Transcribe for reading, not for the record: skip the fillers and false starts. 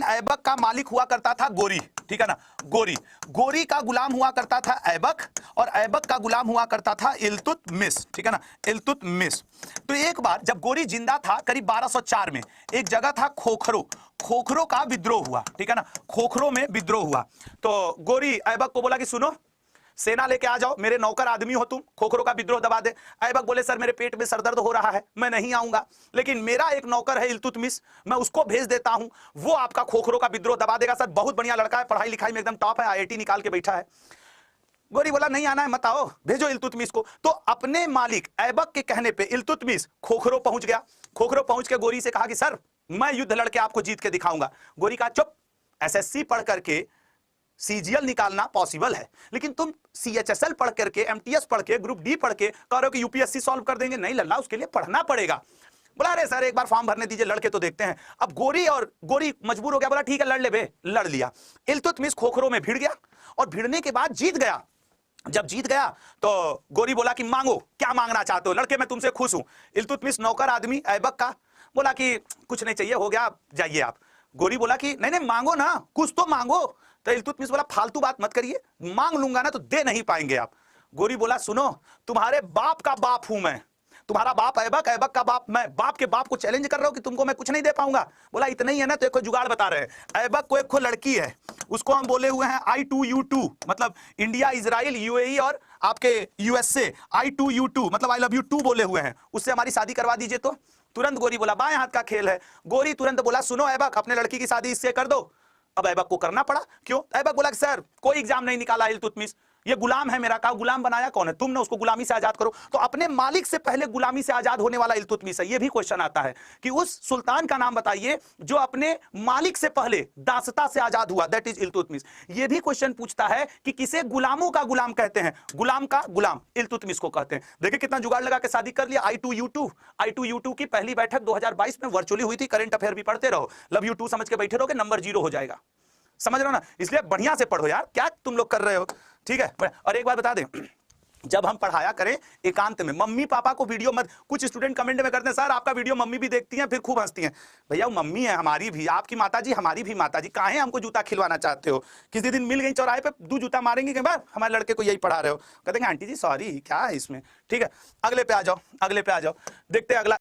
ऐबक का मालिक हुआ करता था गोरी, ठीक है ना, गोरी। गोरी का गुलाम हुआ करता था ऐबक, और ऐबक का गुलाम हुआ करता था इल्तुतमिश, ठीक है ना, इल्तुतमिश। तो एक बार जब गोरी जिंदा था करीब 1204 में, एक जगह था खोखरो, खोखरो का विद्रोह हुआ, ठीक है ना, खोखरो में विद्रोह हुआ। तो गोरी ऐबक को बोला कि सुनो, सेना लेके आ जाओ, मेरे नौकर आदमी हो तुम, खोखरो का विद्रोह दबा दे। ऐबक बोले सर मेरे पेट में सरदर्द हो रहा है, मैं नहीं आऊंगा, लेकिन मेरा एक नौकर है इल्तुतमिश, मैं उसको भेज देता हूं, वो आपका खोखरो का विद्रोह दबा देगा। सर बहुत बढ़िया लड़का है, पढ़ाई लिखाई में एकदम टॉप है, IIT निकाल के बैठा है। गोरी बोला नहीं आना है मत आओ, भेजो इल्तुतमिश को। तो अपने मालिक ऐबक के कहने पे इल्तुतमिश खोखरो पहुंच गया। खोखरो पहुंच के गोरी से कहा कि सर मैं युद्ध लड़के आपको जीत के दिखाऊंगा। गोरी कहा चुप, SSC पढ़ करके CGL निकालना पॉसिबल है, लेकिन तुम CHSL पढ़ करके, MTS पढ़ के, ग्रुप D पढ़ के कह रहे हो कि UPSC सॉल्व कर देंगे। नहीं लल्ला, उसके लिए पढ़ना पड़ेगा। बोला अरे सर एक बार फॉर्म भरने दीजिए, लड़के तो देखते हैं। अब गोरी मजबूर हो गया, बोला ठीक है लड़ ले बे, लड़ लिया। इल्तुतमिश खोखरो में भिड़ गया, और भिड़ने के बाद जीत गया। जब जीत गया तो गोरी बोला कि मांगो, क्या मांगना चाहते हो लड़के, मैं तुमसे खुश हूं। इल्तुतमिश नौकर आदमी ऐबक का बोला कि कुछ नहीं चाहिए, हो गया, जाइए आप। गोरी बोला कि नहीं नहीं मांगो ना, कुछ तो मांगो। तो इल्तुतमिश बोला फालतू बात मत करिए, मांग लूंगा ना तो दे नहीं पाएंगे आप। गोरी बोला सुनो, तुम्हारे बाप का बाप हूं मैं, तुम्हारा बाप ऐबक, ऐबक का बाप मैं, बाप के बाप को चैलेंज कर रहा हूं कि तुमको मैं कुछ नहीं दे पाऊंगा। बोला इतना ही है ना, तो एक जुगाड़ बता रहे हैं। ऐबक को एक लड़की है, उसको हम बोले हुए हैं I2U2, मतलब इंडिया, इजराइल, UAE और आपके USA। I2U2 मतलब आई लव यू 2 बोले हुए हैं, उससे हमारी शादी करवा दीजिए। तो तुरंत गोरी बोला बाएं हाथ का खेल है। गोरी तुरंत बोला सुनो ऐबक, अपने लड़की की शादी इससे कर दो। अब ऐबक को करना पड़ा, क्यों? ऐबक बोला सर कोई एग्जाम नहीं निकाला इल्तुतमिश, ये गुलाम है मेरा। कहा गुलाम बनाया कौन है? तुमने उसको गुलामी से आजाद करो। तो अपने मालिक से पहले गुलामी से आजाद होने वाला इल्तुतमिश है। ये भी क्वेश्चन आता है कि उस सुल्तान का नाम बताइए जो अपने मालिक से पहले दासता से आजाद हुआ, दैट इज इल्तुतमिश। ये भी क्वेश्चन पूछता है कि किसे गुलामों का गुलाम कहते हैं? गुलाम का गुलाम इल्तुतमिश को कहते हैं। देखिए कितना जुगाड़ लगा के शादी कर लिया। I2U2 की पहली बैठक 2022 में वर्चुअली हुई थी। करंट अफेयर भी पढ़ते रहो, लव यू 2 समझ के बैठे रहोगे, नंबर 0 हो जाएगा। समझ रहे हो ना? इसलिए बढ़िया से पढ़ो यार, क्या तुम लोग कर रहे हो, ठीक है। और एक बात बता दें, जब हम पढ़ाया करें एकांत में, मम्मी पापा को वीडियो मत। कुछ स्टूडेंट कमेंट में करते हैं सर आपका वीडियो मम्मी भी देखती हैं फिर खूब हंसती हैं। भैया वो मम्मी है हमारी भी, आपकी माता जी हमारी भी माता जी। काहे हमको जूता खिलवाना चाहते हो? किसी दिन मिल गई चौराहे पे, 2 जूता मारेंगे कि बार हमारे लड़के को यही पढ़ा रहे हो। कहते हैं आंटी जी सॉरी, क्या है इसमें, ठीक है। अगले पे आ जाओ, अगले पे आ जाओ, देखते हैं अगला।